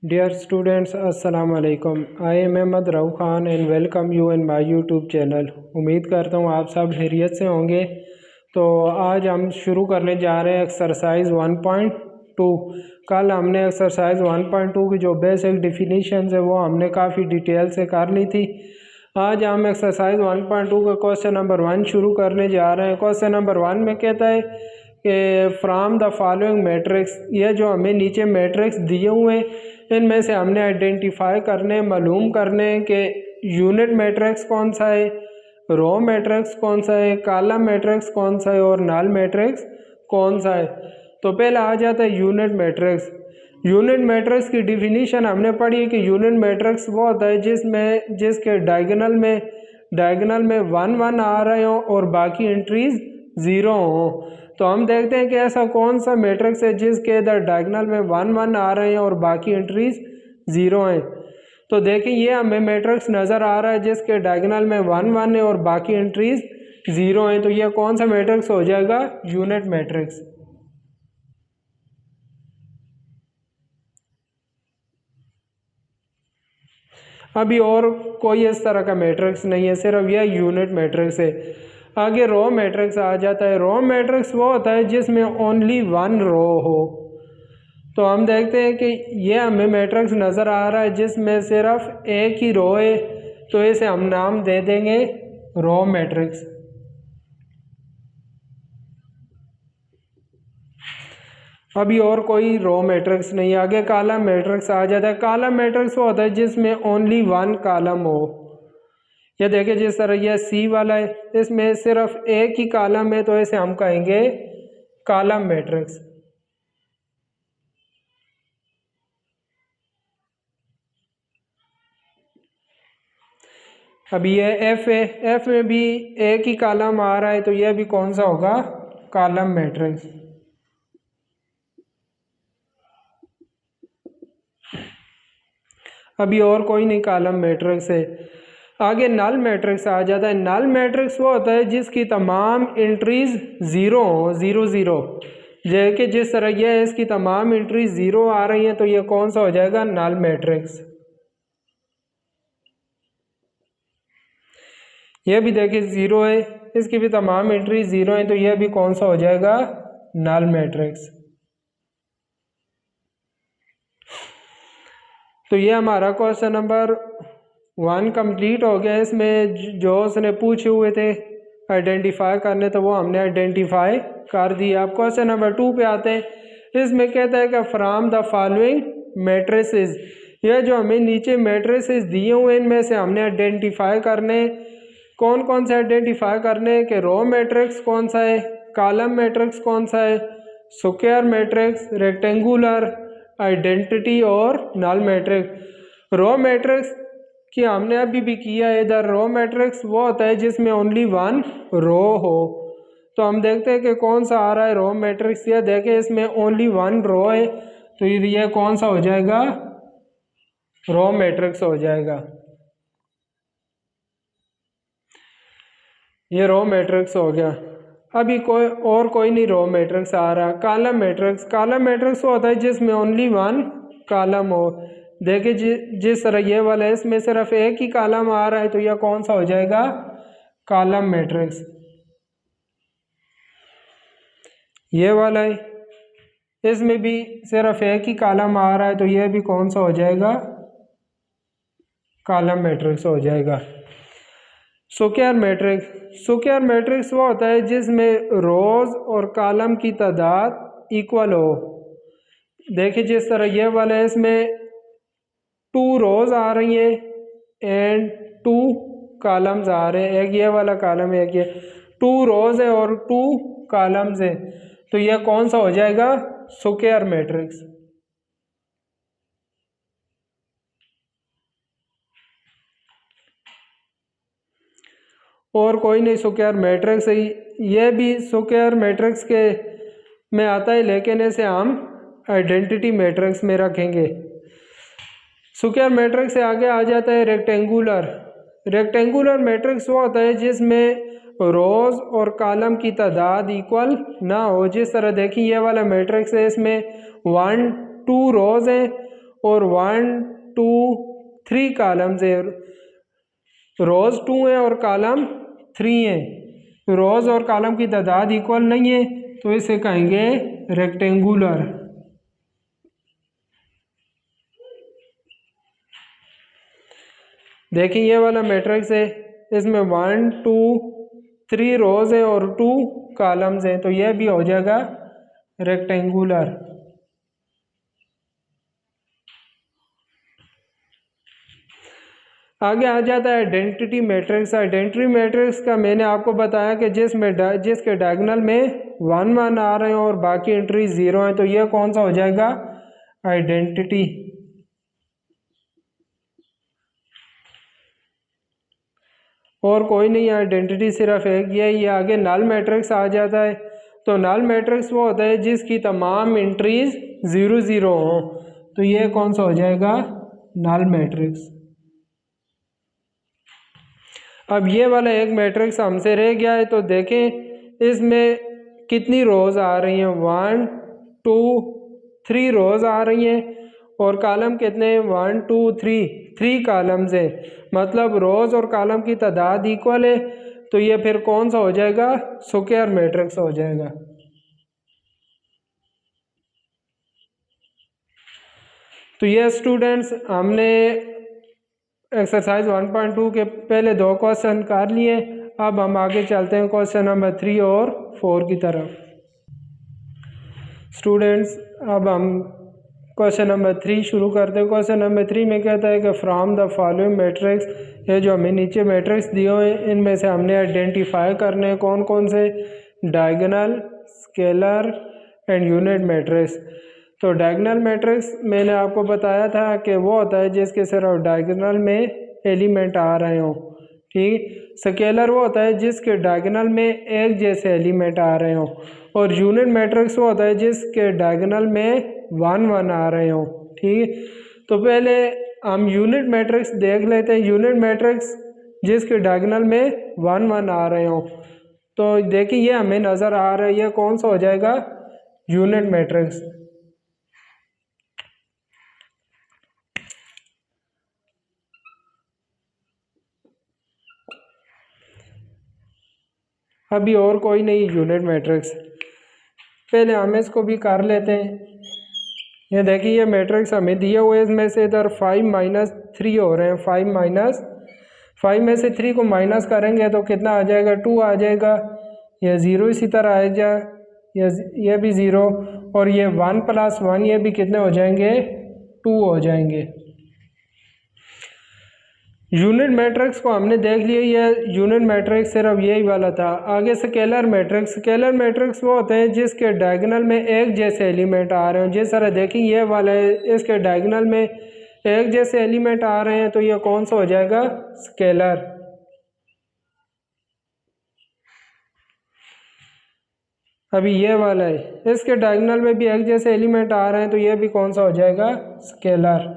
Dear students, Assalamu alaikum. I am Ahmad Rauf Khan and welcome you in my YouTube channel. उम्मीद करता हूँ आप सब खैरियत से होंगे। तो आज हम शुरू करने जा रहे हैं एक्सरसाइज 1.2। कल हमने एक्सरसाइज 1.2 की जो बेसिक डिफिनीशन है वो हमने काफ़ी डिटेल से कर ली थी। आज हम एक्सरसाइज 1.2 का क्वेश्चन नंबर 1 शुरू करने जा रहे हैं। क्वेश्चन नंबर 1 में कहता है कि फ्राम द फॉलोइंग मैट्रिक्स, ये जो हमें नीचे मैट्रिक्स दिए हुए हैं इनमें से हमने आइडेंटिफाई करने, मालूम करने कि यूनिट मैट्रिक्स कौन सा है, रो मैट्रिक्स कौन सा है, कॉलम मैट्रिक्स कौन सा है और नल मैट्रिक्स कौन सा है। तो पहले आ जाता है यूनिट मैट्रिक्स। यूनिट मैट्रिक्स की डिफिनीशन हमने पढ़ी कि यूनिट मैट्रिक्स वो होता है जिसके डायगोनल में 1 1 आ रहे हो और बाकी एंट्रीज 0 हो। तो हम देखते हैं कि ऐसा कौन सा मैट्रिक्स है जिसके इधर डायगोनल में 1 1 आ रहे हैं और बाकी एंट्रीज 0 हैं। तो देखिए ये हमें मैट्रिक्स नज़र आ रहा है जिसके डायगोनल में 1 1 है और बाकी एंट्रीज 0 हैं। तो ये कौन सा मैट्रिक्स हो जाएगा? Unit matrix. अभी और कोई इस तरह का मैट्रिक्स नहीं है, सिर्फ यह यूनिट मैट्रिक्स है। आगे रो मैट्रिक्स आ जाता है। रो मैट्रिक्स वो होता है जिसमें ओनली 1 रो हो। तो हम देखते हैं कि ये हमें मैट्रिक्स नज़र आ रहा है जिसमें सिर्फ एक ही रो है, तो इसे हम नाम दे देंगे रो मैट्रिक्स। अभी और कोई रो मैट्रिक्स नहीं। आगे कॉलम मैट्रिक्स आ जाता है। कॉलम मैट्रिक्स वो होता है जिसमें ओनली 1 कॉलम हो। ये देखिए जिस तरह यह सी वाला है, इसमें सिर्फ एक ही कॉलम है, तो इसे हम कहेंगे कॉलम मैट्रिक्स। अभी ये एफ है, एफ में भी एक ही कॉलम आ रहा है, तो यह भी कौन सा होगा? Column matrix. अभी और कोई नहीं कॉलम मैट्रिक्स है। आगे नल मैट्रिक्स आ जाता है। नल मैट्रिक्स वो होता है जिसकी तमाम एंट्रीज 0 हो, 0 0। जैसे कि जिस तरह यह है, इसकी तमाम एंट्रीज 0 आ रही हैं, तो यह कौन सा हो जाएगा? Null matrix. यह भी देखिए 0 है, इसकी भी तमाम एंट्रीज 0 हैं, तो यह भी कौन सा हो जाएगा? Null matrix. तो ये हमारा क्वेश्चन नंबर 1 कंप्लीट हो गया। इसमें जो उसने पूछे हुए थे आइडेंटिफाई करने, तो वो हमने आइडेंटिफाई कर दिया। अब क्वेश्चन नंबर 2 पे आते हैं। इसमें कहता है कि फ्रॉम द फॉलोइंग मैट्रिसेस, यह जो हमें नीचे मैट्रिसेस दिए हुए इनमें से हमने आइडेंटिफाई करने, कौन कौन से आइडेंटिफाई करने कि रो मैट्रिक्स कौन सा है, कॉलम मैट्रिक्स कौन सा है, स्क्वायर मैट्रिक्स, रेक्टेंगुलर, आइडेंटिटी और नल मैट्रिक्स। रो मैट्रिक्स कि हमने अभी भी किया है। इधर रो मैट्रिक्स वो होता है जिसमें ओनली 1 रो हो। तो हम देखते हैं कि कौन सा आ रहा है रो मैट्रिक्स। ये देखें इसमें ओनली 1 रो है, तो ये कौन सा हो जाएगा? रो मैट्रिक्स हो जाएगा। ये रो मैट्रिक्स हो गया। अभी कोई नहीं रो मैट्रिक्स आ रहा। कॉलम मैट्रिक्स, कॉलम मैट्रिक्स वो होता है जिसमें ओनली 1 कॉलम हो। देखिए जिस तरह ये वाला है, इसमें सिर्फ एक ही कॉलम आ रहा है, तो यह कौन सा हो जाएगा? Column matrix. ये वाला है, इसमें भी सिर्फ एक ही कॉलम आ रहा है, तो यह भी कौन सा हो जाएगा? कॉलम मैट्रिक्स हो जाएगा। स्क्वायर मैट्रिक्स, स्क्वायर मैट्रिक्स वो होता है जिसमें रोज और कॉलम की तादाद इक्वल हो। देखिए जिस तरह ये वाला है, इसमें 2 रोज आ रही हैं एंड 2 कॉलम्स आ रहे हैं। एक ये वाला कॉलम है, एक ये 2 रोज है और 2 कॉलम्स है, तो यह कौन सा हो जाएगा? Square matrix. और कोई नहीं, स्क्वायर मैट्रिक्स है। यह भी स्क्वायर मैट्रिक्स के में आता है, लेकिन इसे हम आइडेंटिटी मैट्रिक्स में रखेंगे। स्क्वायर मैट्रिक्स से आगे आ जाता है रेक्टेंगुलर। रेक्टेंगुलर मैट्रिक्स वो होता है जिसमें रोज और कॉलम की तादाद इक्वल ना हो। जिस तरह देखिए ये वाला मैट्रिक्स है, इसमें 1 2 रोज हैं और 1 2 3 कॉलम्स है, रोज़ 2 है और कॉलम 3 है। रोज़ और कॉलम की तादाद इक्वल नहीं है तो इसे कहेंगे रेक्टेंगुलर। देखिए ये वाला मैट्रिक्स है, इसमें 1 2 3 रोज़ है और 2 कॉलम्स हैं, तो यह भी हो जाएगा रेक्टेंगुलर। आगे आ जाता है आइडेंटिटी मैट्रिक्स। आइडेंटिटी मैट्रिक्स का मैंने आपको बताया कि जिसके डायगोनल में 1 1 आ रहे हैं और बाकी एंट्री 0 हैं, तो यह कौन सा हो जाएगा? आइडेंटिटी। और कोई नहीं है, आइडेंटिटी सिर्फ एक ये आगे नल मैट्रिक्स आ जाता है। तो नल मैट्रिक्स वो होता है जिसकी तमाम एंट्रीज 0 0 हों, तो ये कौन सा हो जाएगा? Null matrix. अब ये वाला एक मैट्रिक्स हमसे रह गया है, तो देखें इसमें कितनी रोज़ आ रही हैं? 1 2 3 रोज़ आ रही हैं और कॉलम कितने हैं? 1 2 3 कॉलम्स हैं, मतलब रोज़ और कॉलम की तादाद इक्वल है, तो ये फिर कौन सा हो जाएगा? स्क्वायर मैट्रिक्स हो जाएगा। तो ये स्टूडेंट्स हमने एक्सरसाइज 1.2 के पहले 2 क्वेश्चन कर लिए। अब हम आगे चलते हैं क्वेश्चन नंबर 3 और 4 की तरफ। स्टूडेंट्स अब हम क्वेश्चन नंबर 3 शुरू करते हैं। क्वेश्चन नंबर 3 में कहता है कि फ्रॉम द फॉलोइंग मैट्रिक्स, ये जो हमें नीचे मैट्रिक्स दिए हुए हैं इनमें से हमने आइडेंटिफाई करने हैं कौन कौन से? Diagonal, scalar and unit matrix. तो डायगोनल मैट्रिक्स मैंने आपको बताया था कि वो होता है जिसके सिर्फ डायगोनल में एलिमेंट आ रहे हों, ठीक। स्केलर वो होता है जिसके डायगोनल में एक जैसे एलिमेंट आ रहे हों, और यूनिट मैट्रिक्स वो होता है जिसके डायगोनल में 1 1 आ रहे हों, ठीक। तो पहले हम यूनिट मैट्रिक्स देख लेते हैं। यूनिट मैट्रिक्स जिसके डायगोनल में 1 1 आ रहे हों, तो देखिए ये हमें नज़र आ रहा है, ये कौन सा हो जाएगा? Unit matrix. अभी और कोई नहीं यूनिट मैट्रिक्स, पहले हम इसको भी कर लेते हैं। ये देखिए ये मैट्रिक्स हमें दिए हुए, इसमें से इधर 5 3 हो रहे हैं। 5 में से 3 को माइनस करेंगे तो कितना आ जाएगा? 2 आ जाएगा। ये 0 इसी तरह आ जाए, ये भी 0, और ये 1 + 1 ये भी कितने हो जाएंगे? 2 हो जाएंगे। यूनिट मैट्रिक्स को हमने देख लिया, ये यूनिट मैट्रिक्स सिर्फ यही वाला था। आगे स्केलर मैट्रिक्स। स्केलर मैट्रिक्स वो होते हैं जिसके डायगोनल में एक जैसे एलिमेंट आ रहे हो। जिस तरह देखिए ये वाला है, इसके डायगोनल में एक जैसे एलिमेंट आ रहे हैं, तो ये कौन सा हो जाएगा? स्केलर। अभी ये वाला है, इसके डायगोनल में भी एक जैसे एलिमेंट आ रहे हैं, तो ये भी कौन सा हो जाएगा? स्केलर।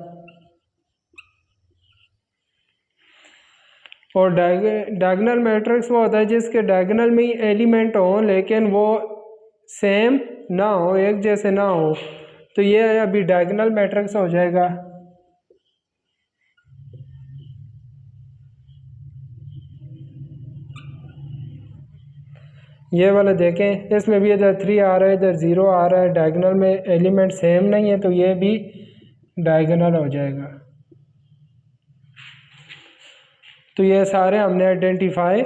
और डायगोनल मैट्रिक्स वो होता है जिसके डायगोनल में ही एलिमेंट हो लेकिन वो सेम ना हो, एक जैसे ना हो, तो ये अभी डायगोनल मैट्रिक्स हो जाएगा। ये वाला देखें, इसमें भी इधर 3 आ रहा है, इधर 0 आ रहा है, डायगोनल में एलिमेंट सेम नहीं है, तो ये भी डायगोनल हो जाएगा। तो ये सारे हमने आइडेंटिफाई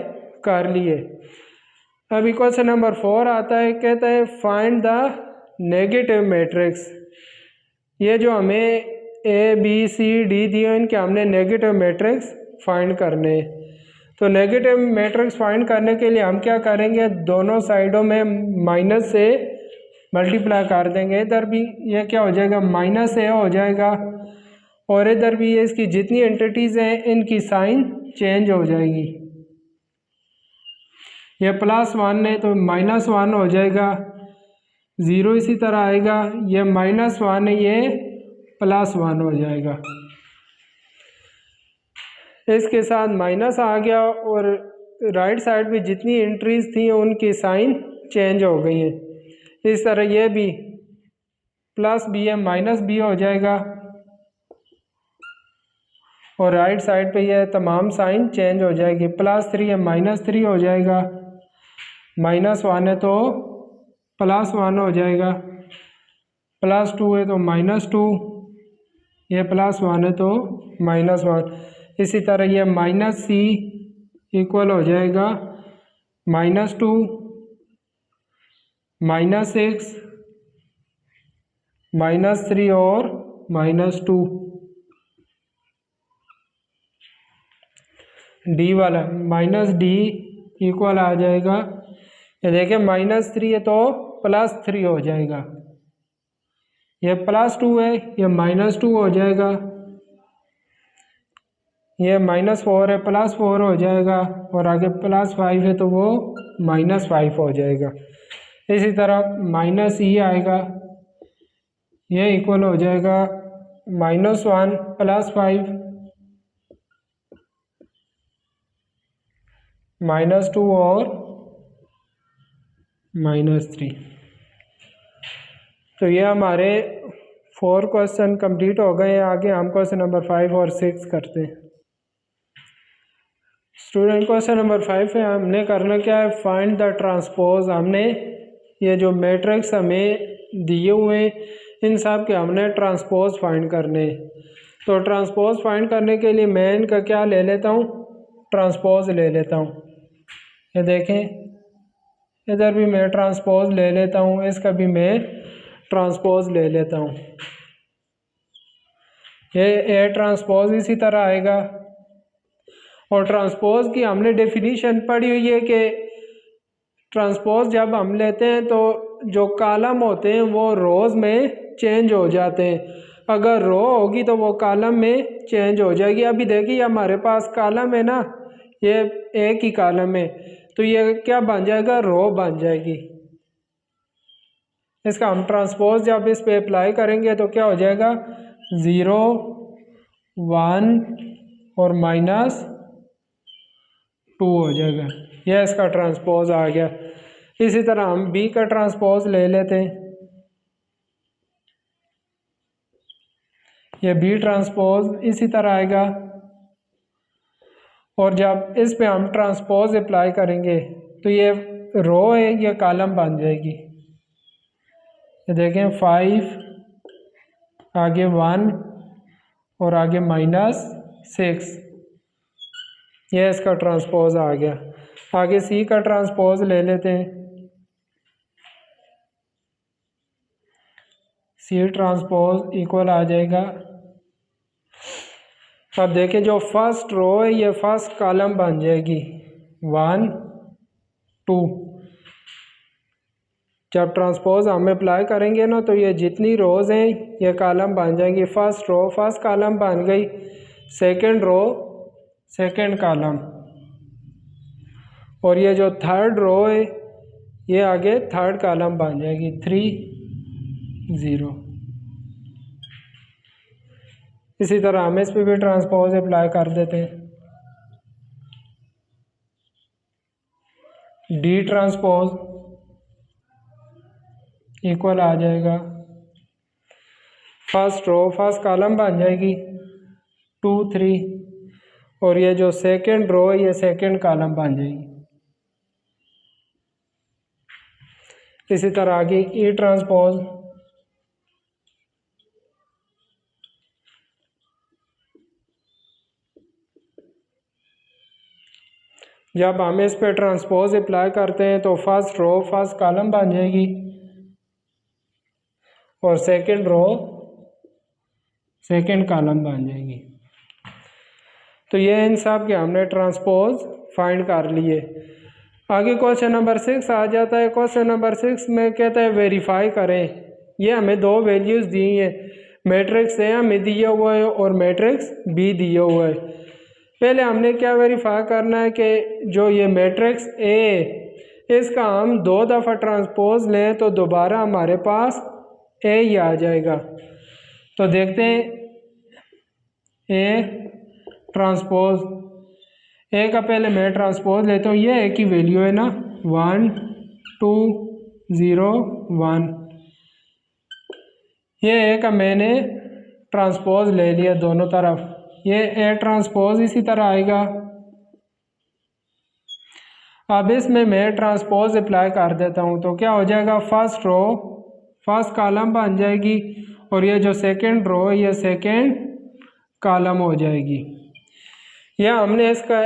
कर लिए। अभी क्वेश्चन नंबर 4 आता है, कहता है फाइंड द नेगेटिव मैट्रिक्स। ये जो हमें A B C D दिए इनके हमने नेगेटिव मैट्रिक्स फाइंड करने हैं। तो नेगेटिव मैट्रिक्स फाइंड करने के लिए हम क्या करेंगे? दोनों साइडों में माइनस से मल्टीप्लाई कर देंगे। इधर भी ये क्या हो जाएगा? -a हो जाएगा, और इधर भी ये इसकी जितनी एंटिटीज़ हैं इनकी साइन चेंज हो जाएगी। ये +1 है तो -1 हो जाएगा, 0 इसी तरह आएगा। ये -1 है, ये +1 हो जाएगा। इसके साथ माइनस आ गया और राइट साइड पे जितनी एंट्रीज थी उनकी साइन चेंज हो गई हैं। इस तरह ये भी +b है, -b हो जाएगा। और राइट साइड पे ये तमाम साइन चेंज हो जाएगी। +3 है -3 हो जाएगा, -1 है तो +1 हो जाएगा, +2 है तो -2, ये +1 है तो -1। इसी तरह ये -c इक्वल हो जाएगा -2, -6, -3 और -2। डी वाला -d इक्वल आ जाएगा, ये देखिए -3 है तो +3 हो जाएगा, ये +2 है ये -2 हो जाएगा, ये -4 है +4 हो जाएगा, और आगे +5 है तो वो -5 हो जाएगा। इसी तरह -e आएगा, ये इक्वल हो जाएगा -1 +5 -2 और -3। तो ये हमारे 4 क्वेश्चन कंप्लीट हो गए हैं। आगे हम क्वेश्चन नंबर 5 और 6 करते हैं। स्टूडेंट क्वेश्चन नंबर 5 है, हमने करना क्या है, फाइंड द ट्रांसपोज। हमने ये जो मैट्रिक्स हमें दिए हुए इन सब के हमने ट्रांसपोज फाइंड करने। तो ट्रांसपोज फाइंड करने के लिए मैं इनका क्या ले लेता हूँ, ट्रांसपोज ले लेता हूँ। ये देखें, इधर भी मैं ट्रांसपोज ले लेता हूँ, इसका भी मैं ट्रांसपोज ले लेता हूँ। ये ए ट्रांसपोज इसी तरह आएगा। और ट्रांसपोज की हमने डेफिनीशन पढ़ी हुई है कि ट्रांसपोज जब हम लेते हैं तो जो कॉलम होते हैं वो रोज़ में चेंज हो जाते हैं। अगर रो होगी तो वो कॉलम में चेंज हो जाएगी। अभी देखिए हमारे पास कॉलम है ना, ये एक ही कॉलम है, तो ये क्या बन जाएगा, रो बन जाएगी। इसका हम ट्रांसपोज जब इस पे अप्लाई करेंगे तो क्या हो जाएगा, 0 1 और -2 हो जाएगा। यह इसका ट्रांसपोज आ गया। इसी तरह हम बी का ट्रांसपोज ले लेते हैं। यह बी ट्रांसपोज इसी तरह आएगा। और जब इस पे हम ट्रांसपोज अप्लाई करेंगे तो ये रो है, ये कॉलम बन जाएगी। ये देखें 5, आगे 1 और आगे -6, यह इसका ट्रांसपोज आ गया। आगे सी का ट्रांसपोज ले लेते हैं। सी ट्रांसपोज इक्वल आ जाएगा, अब देखें जो फर्स्ट रो है ये फर्स्ट कॉलम बन जाएगी 1 2। जब ट्रांसपोज हम अप्लाई करेंगे ना तो ये जितनी रोज़ हैं ये कॉलम बन जाएंगी। फर्स्ट रो फर्स्ट कॉलम बन गई, सेकंड रो सेकंड कॉलम, और ये जो थर्ड रो है ये आगे थर्ड कॉलम बन जाएगी 3 0। इसी तरह हम इस पे भी ट्रांसपोज अप्लाई कर देते हैं। डी ट्रांसपोज इक्वल आ जाएगा, फर्स्ट रो फर्स्ट कॉलम बन जाएगी 2 3, और ये जो सेकंड रो है ये सेकंड कॉलम बन जाएगी। इसी तरह आगे ई ट्रांसपोज, जब हम इस पे ट्रांसपोज अप्लाई करते हैं तो फर्स्ट रो फर्स्ट कॉलम बन जाएगी और सेकंड रो सेकंड कॉलम बन जाएगी। तो ये इन सब के हमने ट्रांसपोज फाइंड कर लिए। आगे क्वेश्चन नंबर 6 आ जाता है। क्वेश्चन नंबर 6 में कहता है वेरीफाई करें। ये हमें दो वैल्यूज़ दी हैं, मैट्रिक्स ए हमें दिया हुआ है और मैट्रिक्स बी दिया हुआ है। पहले हमने क्या वेरीफाई करना है कि जो ये मैट्रिक्स ए इसका हम 2 दफ़ा ट्रांसपोज लें तो दोबारा हमारे पास ए ही आ जाएगा। तो देखते हैं ए ट्रांसपोज, ए का पहले मैं ट्रांसपोज लेता हूँ। ये ए की वैल्यू है ना 1 2 0 1, ये ए का मैंने ट्रांसपोज ले लिया दोनों तरफ। ये ए ट्रांसपोज इसी तरह आएगा। अब इसमें मैं ट्रांसपोज अप्लाई कर देता हूँ तो क्या हो जाएगा, फर्स्ट रो फर्स्ट कॉलम बन जाएगी और ये जो सेकंड रो ये सेकंड कॉलम हो जाएगी। यह हमने इसका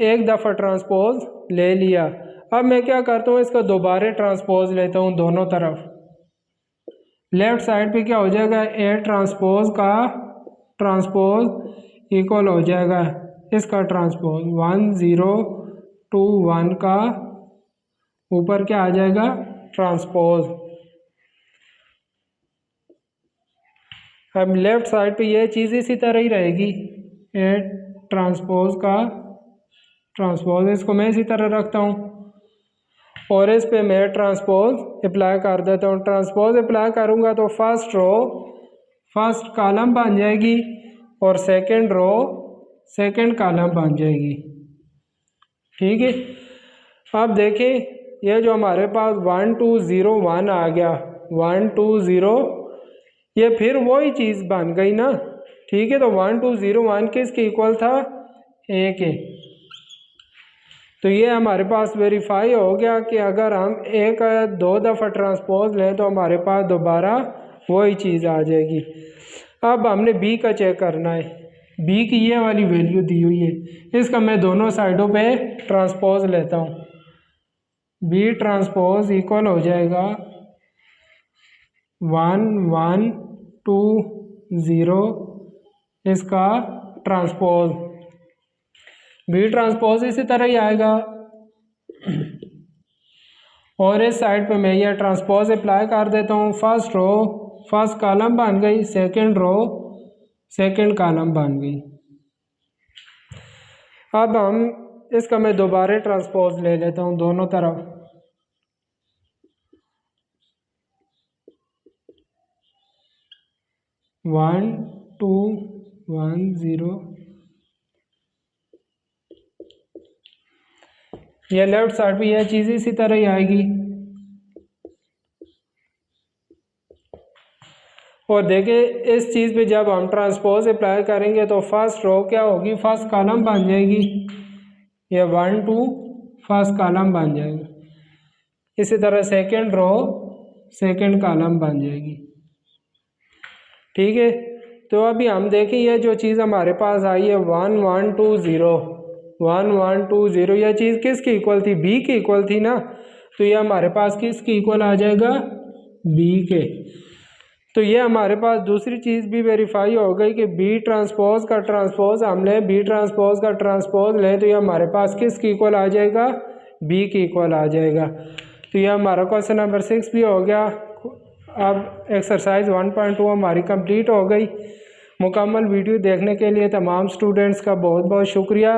एक दफ़ा ट्रांसपोज ले लिया। अब मैं क्या करता हूँ, इसका दोबारा ट्रांसपोज लेता हूँ दोनों तरफ। लेफ्ट साइड पे क्या हो जाएगा, ए ट्रांसपोज का ट्रांसपोज इक्वल हो जाएगा इसका ट्रांसपोज 1 0 2 1 का ऊपर क्या आ जाएगा, ट्रांसपोज। अब लेफ्ट साइड पे ये चीज़ इसी तरह ही रहेगी, ए ट्रांसपोज का ट्रांसपोज, इसको मैं इसी तरह रखता हूँ और इस पे मैं ट्रांसपोज अप्लाई कर देता हूँ। ट्रांसपोज अप्लाई करूँगा तो फर्स्ट रो फर्स्ट कॉलम बन जाएगी और सेकंड रो सेकंड कॉलम बन जाएगी। ठीक है, अब देखें ये जो हमारे पास 1 2 0 1 आ गया, 1 2 0 ये फिर वही चीज़ बन गई ना। ठीक है, तो 1 2 0 1 किसके इक्वल था, ए के। तो ये हमारे पास वेरीफाई हो गया कि अगर हम एक दो दफ़ा ट्रांसपोज लें तो हमारे पास दोबारा वही चीज़ आ जाएगी। अब हमने बी का चेक करना है, बी की ये वाली वैल्यू दी हुई है, इसका मैं दोनों साइडों पे ट्रांसपोज लेता हूँ। बी ट्रांसपोज इक्वल हो जाएगा 1 1 2 0 इसका ट्रांसपोज। बी ट्रांसपोज इसी तरह ही आएगा और इस साइड पे मैं ये ट्रांसपोज अप्लाई कर देता हूँ। फर्स्ट रो फर्स्ट कॉलम बन गई, सेकंड रो सेकंड कॉलम बन गई। अब हम इसका मैं दोबारा ट्रांसपोज ले लेता हूँ दोनों तरफ। वन टू 1 0 ये लेफ्ट साइड पे यह चीज़ इसी तरह ही आएगी और देखें इस चीज़ पे जब हम ट्रांसपोज अप्लाई करेंगे तो फर्स्ट रो क्या होगी, फर्स्ट कॉलम बन जाएगी, ये 1 2 फर्स्ट कॉलम बन जाएगा। इसी तरह सेकंड रो सेकंड कॉलम बन जाएगी। ठीक है, तो अभी हम देखें ये जो चीज़ हमारे पास आई है 1 1 2 0 1 1 2 0 यह चीज़ किसकी इक्वल थी, बी की इक्वल थी ना। तो ये हमारे पास किसकी इक्वल आ जाएगा, बी के। तो ये हमारे पास दूसरी चीज़ भी वेरीफाई हो गई कि बी ट्रांसपोज का ट्रांसपोज हमने बी ट्रांसपोज का ट्रांसपोज लें तो ये हमारे पास किसकी इक्वल आ जाएगा, बी की इक्वल आ जाएगा। तो ये हमारा क्वेश्चन नंबर 6 भी हो गया। अब एक्सरसाइज 1.2 हमारी कंप्लीट हो गई। मुकम्मल वीडियो देखने के लिए तमाम स्टूडेंट्स का बहुत बहुत शुक्रिया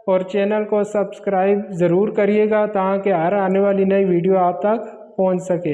और चैनल को सब्सक्राइब ज़रूर करिएगा ताकि हर आने वाली नई वीडियो आप तक पहुंच सके।